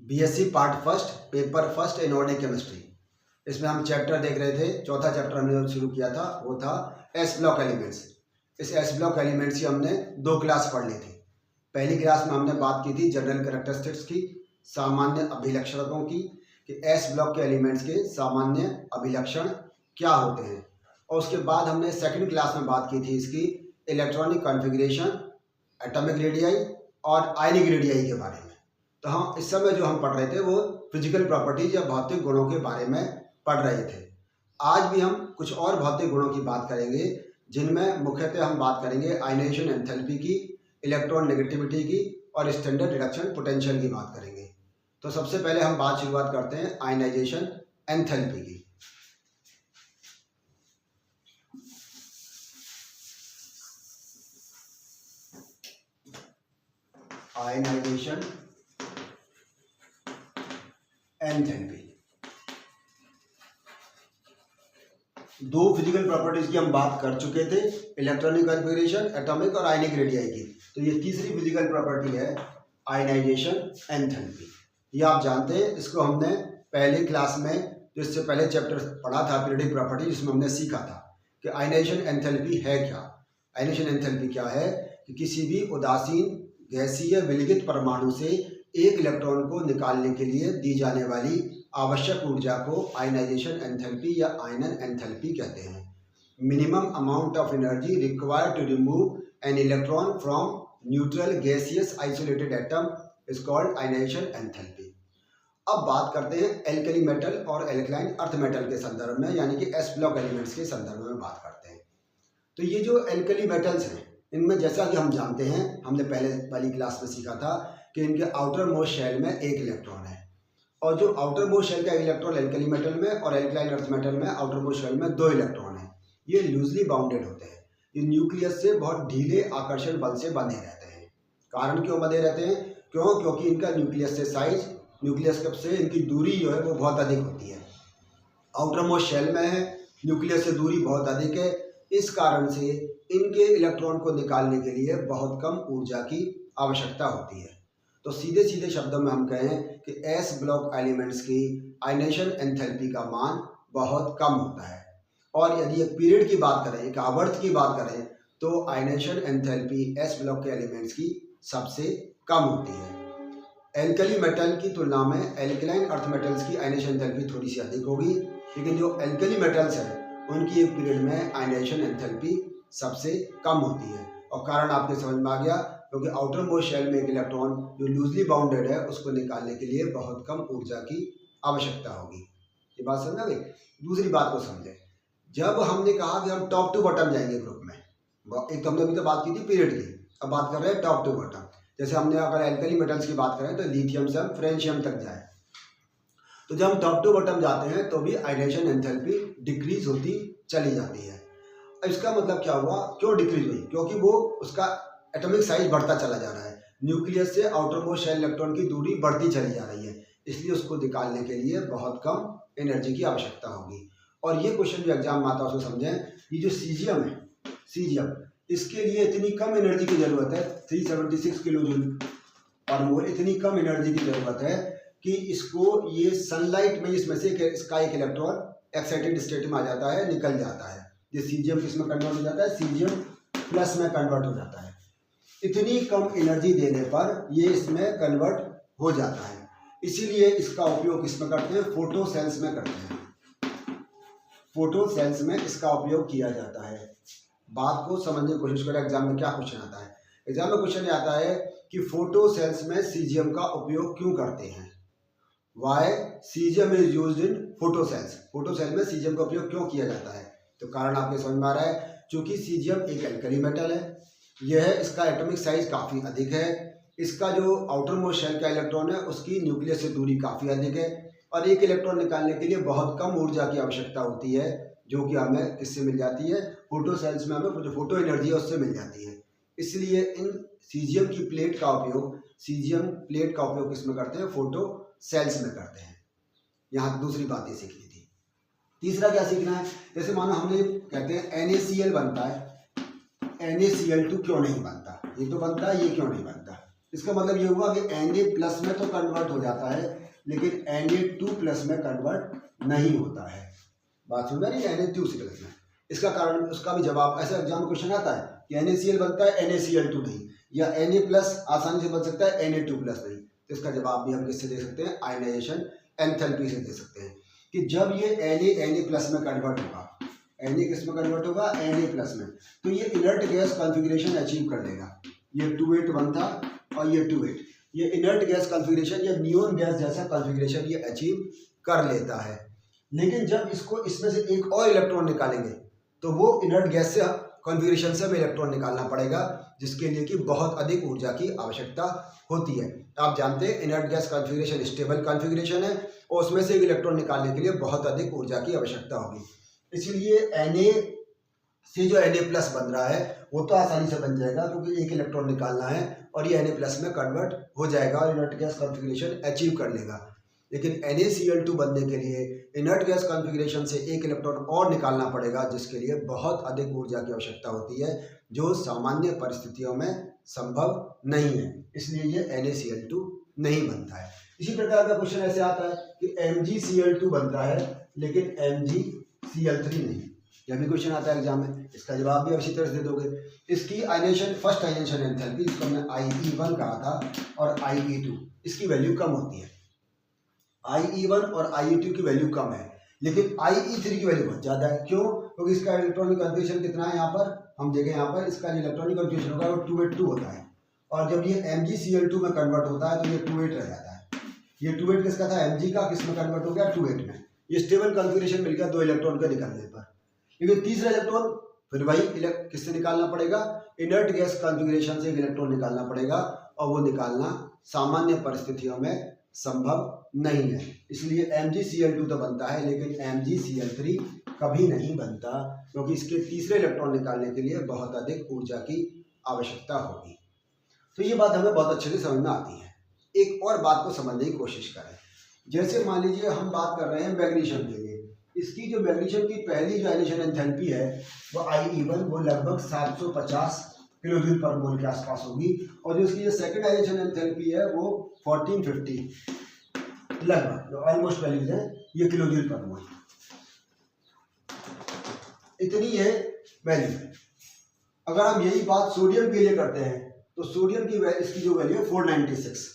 BSc part first paper first inorganic chemistry. इसमें हम chapter देख रहे थे। चौथा चैप्टर हमने जो शुरू किया था वो था एस ब्लॉक एलिमेंट्स। इस एस ब्लॉक एलिमेंट्स की हमने 2 क्लास पढ़ ली थी। पहली क्लास में हमने बात की थी जनरल कैरेक्टरिस्टिक्स की, सामान्य अभिलक्षणों की, कि एस ब्लॉक के एलिमेंट्स के सामान्य अभिलक्षण क्या होते हैं। और उसके बाद हमने सेकंड क्लास में बात की थी इसकी इलेक्ट्रॉनिक कॉन्फ़िगरेशन, एटॉमिक रेडियाई और आयनिक रेडियाई के बारे में। तो हम इस समय जो हम पढ़ रहे थे वो फिजिकल प्रॉपर्टीज या भौतिक गुणों के बारे में पढ़ रहे थे। आज भी हम कुछ और भौतिक गुणों की बात करेंगे, जिनमें मुख्यतः हम बात करेंगे आयनाइजेशन एंथैल्पी की, इलेक्ट्रॉन नेगेटिविटी की और स्टैंडर्ड रिडक्शन पोटेंशियल की बात करेंगे। तो सबसे पहले हम शुरुआत करते हैं आयनाइजेशन एंथैल्पी की। आयनाइजेशन एंथैल्पी, 2 फिजिकल प्रॉपर्टीज की हम बात कर चुके थे, इलेक्ट्रॉनिक कॉन्फ़िगरेशन, एटॉमिक और आयनिक रेडियाई की। तो ये तीसरी फिजिकल प्रॉपर्टी है आयनाइजेशन एंथैल्पी। ये आप जानते हैं, इसको हमने पहले क्लास में जो इससे पहले चैप्टर पढ़ा था पीरियोडिक प्रॉपर्टी, जिसमें हमने सीखा था कि आयनाइजेशन एंथैल्पी है क्या। आयनाइजेशन एंथैल्पी क्या है कि किसी भी उदासीन गैसीय विलगित परमाणु से एक इलेक्ट्रॉन को निकालने के लिए दी जाने वाली आवश्यक ऊर्जा को आयनाइजेशन एंथैल्पी या आयनन एंथैल्पी कहते हैं। Minimum amount of energy required to remove an electron from neutral gaseous isolated atom is called ionisation enthalpy. अब बात करते हैं एल्कली मेटल और एल्कलाइन अर्थ मेटल के संदर्भ में, यानी कि एस ब्लॉक एलिमेंट्स के संदर्भ में बात करते हैं। तो ये जो एल्कली मेटल्स हैं, इनमें जैसा कि हम जानते हैं, हमने पहले वाली क्लास में सीखा था कि इनके आउटर मोस्ट शेल में एक इलेक्ट्रॉन है, और जो आउटर मोस्ट शेल का इलेक्ट्रॉन एल्कली मेटल में और एल्कलाइन अर्थ मेटल में आउटर मोस्ट शेल में 2 इलेक्ट्रॉन है। ये लूजली बाउंडेड होते हैं। ये न्यूक्लियस से बहुत ढीले आकर्षण बल से बंधे रहते हैं। कारण क्यों बंधे रहते हैं? क्योंकि इनका न्यूक्लियस से साइज, न्यूक्लियस से इनकी दूरी जो है वो बहुत अधिक होती है। आउटर मोस्ट शेल में है, न्यूक्लियस से दूरी बहुत अधिक है। इस कारण से इनके इलेक्ट्रॉन को निकालने के लिए बहुत कम ऊर्जा की आवश्यकता होती है। तो सीधे सीधे शब्दों में हम कहें कि एस ब्लॉक एलिमेंट्स की आयनाइजेशन एंथैल्पी का मान बहुत कम होता है। और यदि एक पीरियड की बात करें, एक आवर्त की बात करें, तो आयनाइजेशन एंथैल्पी एस ब्लॉक के एलिमेंट्स की सबसे कम होती है। एल्कली मेटल की तुलना में एल्कलाइन अर्थ मेटल्स की आयनाइजेशन एंथैल्पी थोड़ी सी अधिक होगी, लेकिन जो एल्कली मेटल्स हैं उनकी एक पीरियड में आयनाइजेशन एंथैल्पी सबसे कम होती है। और कारण आपके समझ में आ गया, क्योंकि आउटर मोस्ट शेल में एक इलेक्ट्रॉन जो लूजली बाउंडेड है उसको निकालने के लिए बहुत कम ऊर्जा की आवश्यकता होगी। ये बात समझ आ गई? दूसरी बात को समझे, जब हमने कहा कि हम टॉप टू बॉटम जाएंगे ग्रुप में, एक तो हमने अभी तो बात की थी पीरियड की, अब बात कर रहे हैं टॉप टू बॉटम। जैसे हमने अगर एल्कली मेटल्स की बात करें तो लिथियम से हम फ्रेंशियम तक जाए, तो जब हम टॉप टू बॉटम जाते हैं तो भी आयनाइजेशन एंथैल्पी डिक्रीज होती चली जाती है। इसका मतलब क्या हुआ? क्यों डिक्रीज हुई? क्योंकि वो उसका एटॉमिक साइज बढ़ता चला जा रहा है, न्यूक्लियस से आउटर मोस्ट शेल इलेक्ट्रॉन की दूरी बढ़ती चली जा रही है, इसलिए उसको निकालने के लिए बहुत कम एनर्जी की आवश्यकता होगी। और ये क्वेश्चन जो एग्जाम में आता है उसको समझें, ये जो सीजियम है, सीजियम, इसके लिए इतनी कम एनर्जी की जरूरत है, 376 किलो जूल पर मोल, इतनी कम एनर्जी की जरूरत है कि इसको ये सनलाइट में इसमें से इसका एक इलेक्ट्रॉन एक्साइटेड स्टेट में आ जाता है, निकल जाता है। ये सीजियम किसमें कन्वर्ट हो जाता है? सीजियम प्लस में कन्वर्ट हो जाता है। इतनी कम एनर्जी देने पर ये इसमें कन्वर्ट हो जाता है, इसीलिए इसका उपयोग किसमें करते हैं? फोटो सेल्स में करते हैं। फोटो सेल्स में इसका उपयोग किया जाता है। बात को समझने की कोशिश करें, एग्जाम में क्या क्वेश्चन आता है। एग्जाम में क्वेश्चन आता है कि फोटो सेल्स में सीजियम का उपयोग क्यों करते हैं। Why caesium is used in photo cells, photo cell में सीजियम का उपयोग क्यों किया जाता है? तो कारण आपके समझ में आ रहा है, चूंकि सीजियम एक एल्कली मेटल है, यह इसका एटॉमिक साइज काफ़ी अधिक है, इसका जो आउटर मोस्ट शेल का इलेक्ट्रॉन है उसकी न्यूक्लियस से दूरी काफ़ी अधिक है, और एक इलेक्ट्रॉन निकालने के लिए बहुत कम ऊर्जा की आवश्यकता होती है, जो कि हमें किससे मिल जाती है? फोटो सेल्स में हमें जो फोटो एनर्जी है उससे मिल जाती है। इसलिए इन सीजियम की प्लेट का उपयोग, सीजियम प्लेट का उपयोग किसमें करते हैं? फोटो सेल्स में करते हैं। यहाँ दूसरी बात ये सीखनी थी। तीसरा क्या सीखना है? जैसे मानो हमने कहते हैं NaCl बनता है, NaCl2 क्यों नहीं बनता? ये तो बनता है, ये क्यों नहीं बनता? इसका मतलब ये हुआ कि Na+ में तो कन्वर्ट हो जाता है, लेकिन Na2+ में कन्वर्ट नहीं होता है। बात समझ रही है? Na2+ में। इसका कारण, उसका भी जवाब ऐसा एग्जाम में क्वेश्चन आता है कि NaCl बनता है NaCl2 नहीं, या Na+ आसानी से बन सकता है Na2+ नहीं। तो इसका जवाब भी हम किससे दे सकते हैं? आयनाइजेशन एंथैल्पी से दे सकते हैं कि जब ये Na+ में कन्वर्ट होगा, Na किस में कन्वर्ट होगा? Na+ में, तो ये इनर्ट गैस कॉन्फ़िगरेशन अचीव कर लेगा। ये 281 था और ये 28, ये इनर्ट गैस कॉन्फ़िगरेशन या नियोन गैस जैसा कॉन्फ़िगरेशन ये अचीव कर लेता है। लेकिन जब इसको इसमें से एक और इलेक्ट्रॉन निकालेंगे तो वो इनर्ट गैस से कॉन्फ़िगरेशन से हमें इलेक्ट्रॉन निकालना पड़ेगा, जिसके लिए कि बहुत अधिक ऊर्जा की आवश्यकता होती है। आप जानते हैं inert gas configuration stable configuration है और उसमें से एक इलेक्ट्रॉन निकालने के लिए बहुत अधिक ऊर्जा की आवश्यकता होगी। इसलिए Na से जो Na+ बन रहा है वो तो आसानी से बन जाएगा, क्योंकि एक इलेक्ट्रॉन निकालना है और ये Na+ में कन्वर्ट हो जाएगा और इनर्ट गैस कॉन्फ़िगरेशन अचीव कर लेगा। लेकिन NaCl2 बनने के लिए इनर्ट गैस कॉन्फ़िगरेशन से एक इलेक्ट्रॉन और निकालना पड़ेगा, जिसके लिए बहुत अधिक ऊर्जा की आवश्यकता होती है, जो सामान्य परिस्थितियों में संभव नहीं है। इसलिए ये NaCl2 नहीं बनता है। इसी प्रकार का क्वेश्चन ऐसे आता है कि MgCl2 बनता है लेकिन MgCl3 नहीं। यह भी क्वेश्चन आता है एग्जाम में, इसका जवाब भी इसी तरह से दे दोगे। इसकी आयनेशन, फर्स्ट आयनेशन एंथैल्पी, जिसको हमने IE1 कहा था, और IE2, इसकी वैल्यू कम होती है। IE1 और IE2 की वैल्यू कम है, लेकिन IE3 की वैल्यू बहुत ज़्यादा है। क्यों? क्योंकि इसका इलेक्ट्रॉनिक कॉन्फ़िगरेशन कितना है? यहाँ पर हम देखें, यहाँ पर इसका जो इलेक्ट्रॉनिक कॉन्फ़िगरेशन होगा वो 282 होता है, और जब ये MgCl2 में कन्वर्ट होता है तो ये 28 रह जाता है। ये 28 किसका था? Mg का। किस में कन्वर्ट हो गया? 28 में। ये स्टेबल कॉन्फ़िगरेशन मिल गया 2 इलेक्ट्रॉन का निकलने पर। लेकिन तीसरा इलेक्ट्रॉन फिर वही किससे निकालना पड़ेगा? इनर्ट गैस कॉन्फ़िगरेशन से एक इलेक्ट्रॉन निकालना पड़ेगा, और वो निकालना सामान्य परिस्थितियों में संभव नहीं है। इसलिए MgCl2 तो बनता है, लेकिन MgCl3 कभी नहीं बनता, क्योंकि इसके तीसरे इलेक्ट्रॉन निकालने के लिए बहुत अधिक ऊर्जा की आवश्यकता होगी। तो ये बात हमें बहुत अच्छे से समझ में आती है। एक और बात को समझने की कोशिश करें। जैसे मान लीजिए हम बात कर रहे हैं मैग्नीशियम के लिए, इसकी जो मैग्नीशियम की पहली जो आयनेशन एंथैल्पी है वो IE1, वो लगभग 750 किलोजूल पर मोल के आसपास होगी, और जो इसकी जो सेकंड आयनेशन एंथैल्पी है वो 1450 लगभग, जो ऑलमोस्ट वैल्यूज है, ये किलोजूल पर मोल, इतनी है वैल्यू। अगर हम यही बात सोडियम के लिए करते हैं तो सोडियम की इसकी जो वैल्यू है 496,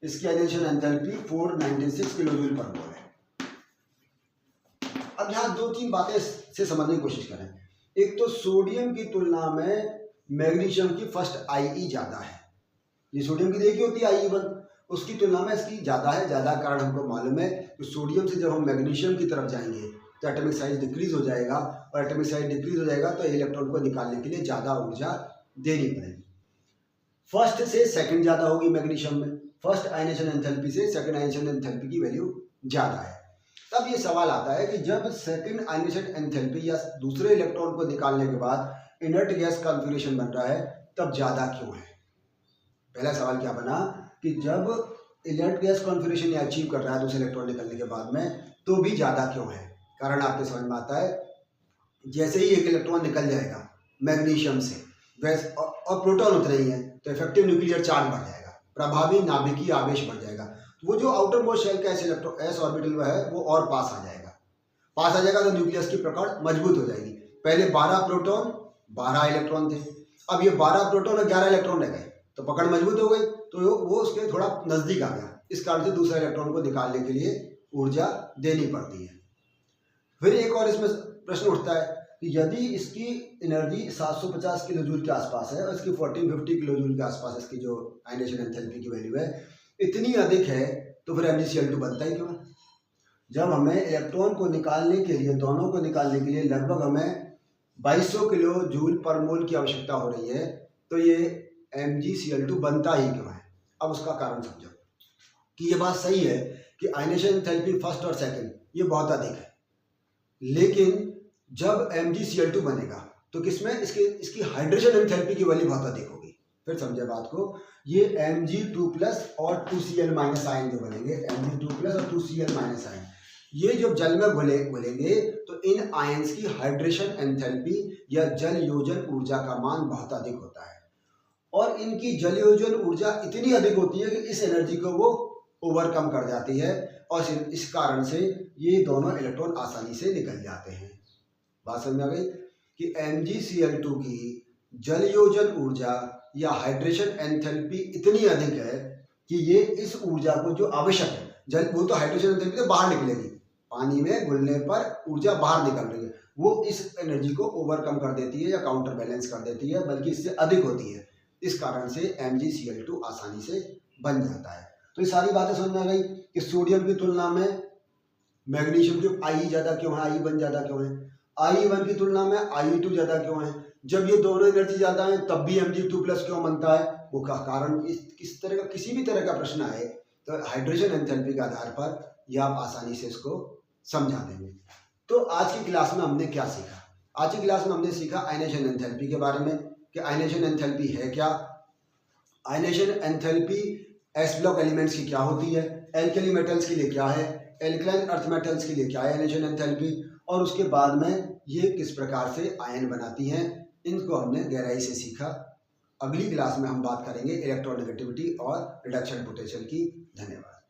इसकी आयनेशन एंथैल्पी 496 किलोजूल पर मोल है। अब यहाँ 2-3 बातें से समझने की कोशिश करें। एक तो सोडियम की तुलना में मैग्नीशियम की फर्स्ट IE ज़्यादा है। ये सोडियम की देखी होती है IE1, उसकी तुलना में इसकी ज़्यादा है। ज़्यादा कारण हमको मालूम है कि सोडियम से जब हम मैग्नीशियम की तरफ जाएंगे तो एटॉमिक साइज डिक्रीज हो जाएगा, और एटॉमिक साइज डिक्रीज हो जाएगा तो इलेक्ट्रॉन को निकालने के लिए ज़्यादा ऊर्जा देनी पड़ेगी। फर्स्ट से सेकंड ज़्यादा होगी मैग्नीशियम में, फर्स्ट आयनेशन एंथैल्पी से सेकंड आयनेशन एंथैल्पी की वैल्यू ज़्यादा है। तब ये सवाल आता है कि जब सेकंड आयनेशन एंथैल्पी या दूसरे इलेक्ट्रॉन को निकालने के बाद इनर्ट गैस कॉन्फ़िगरेशन बन रहा है, तब ज़्यादा क्यों है? पहला सवाल क्या बना कि जब इनर्ट गैस कॉन्फ़िगरेशन ये अचीव कर रहा है दूसरे इलेक्ट्रॉन निकलने के बाद में, तो भी ज़्यादा क्यों है? कारण आपके समझ में आता है, जैसे ही एक इलेक्ट्रॉन निकल जाएगा मैग्नीशियम से वैसे और प्रोटॉन उतने ही है, तो इफेक्टिव न्यूक्लियर चार्ज बढ़ जाएगा, प्रभावी नाभिकीय आवेश बढ़ जाएगा। तो वो जो आउटर मोस्ट शेल का एस ऑर्बिटल में है वो और पास आ जाएगा तो न्यूक्लियस की पकड़ मजबूत हो जाएगी। पहले 12 प्रोटॉन 12 इलेक्ट्रॉन थे, अब ये 12 प्रोटॉन और 11 इलेक्ट्रॉन रह गए, तो पकड़ मजबूत हो गई, तो वो उसके थोड़ा नज़दीक आ गया। इस कारण से दूसरे इलेक्ट्रॉन को निकालने के लिए ऊर्जा देनी पड़ती है। फिर एक और इसमें प्रश्न उठता है कि यदि इसकी एनर्जी 750 किलोजूल के आसपास है और इसकी 1450 किलोजूल के आसपास इसकी जो आयनेशन एंथैल्पी की वैल्यू है इतनी अधिक है, तो फिर MgCl2 बनता ही क्यों? जब हमें इलेक्ट्रॉन को निकालने के लिए, दोनों को निकालने के लिए लगभग हमें 2200 किलो जूल पर मोल की आवश्यकता हो रही है, तो ये MgCl2 बनता ही क्यों है? अब उसका कारण समझो कि ये बात सही है कि आयनेशन एंथैल्पी फर्स्ट और सेकंड ये बहुत अधिक है, लेकिन जब MgCl2 बनेगा तो किसमें इसकी हाइड्रोजन एंथैल्पी की वैल्यू बहुत अधिक होगी। फिर समझे बात को, ये Mg2+ और 2Cl- आयन जो बनेंगे, Mg2+ और 2Cl- आयन, ये जो जल में घुलेंगे तो इन आयंस की हाइड्रेशन एंथैल्पी या जल योजन ऊर्जा का मान बहुत अधिक होता है। और इनकी जलयोजन ऊर्जा इतनी अधिक होती है कि इस एनर्जी को वो ओवरकम कर जाती है और इस कारण से ये दोनों इलेक्ट्रॉन आसानी से निकल जाते हैं। बात समझ में आ गई कि MgCl2 की जलयोजन ऊर्जा या हाइड्रेशन एंथैल्पी इतनी अधिक है कि ये इस ऊर्जा को जो आवश्यक है, जल वो तो हाइड्रेशन एंथैल्पी तो बाहर निकलेगी, पानी में घुलने पर ऊर्जा बाहर निकल रही है, वो इस एनर्जी को ओवरकम कर देती है या काउंटर बैलेंस कर देती है, बल्कि इससे अधिक होती है। इस कारण से MgCl2 आसानी से बन जाता है। तो ये सारी बातें समझ में आ गई कि सोडियम की तुलना में मैग्नीशियम की Ie ज़्यादा क्यों है, Ie1 ज़्यादा क्यों है, Ie1 की तुलना में Ie2 ज़्यादा क्यों है, जब ये दोनों एनर्जी ज़्यादा है तब भी Mg2+ क्यों बनता है, वो का कारण किस तरह का किसी भी तरह का प्रश्न आए तो हाइड्रेशन एंथैल्पी के आधार पर यह आप आसानी से इसको समझा देंगे। तो आज की क्लास में हमने क्या सीखा? आज की क्लास में हमने सीखा आयनेशन एंथैल्पी के बारे में कि आयनेशन एंथैल्पी है क्या, ionisation enthalpy S block elements की क्या होती है, एल्कली मेटल्स के लिए क्या है, एल्कलाइन अर्थ मेटल्स के लिए क्या है आयनेशन एंथैल्पी, और उसके बाद में ये किस प्रकार से आयन बनाती हैं, इनको हमने गहराई से सीखा। अगली क्लास में हम बात करेंगे इलेक्ट्रोनेगेटिविटी और रिडक्शन पोटेंशियल की। धन्यवाद।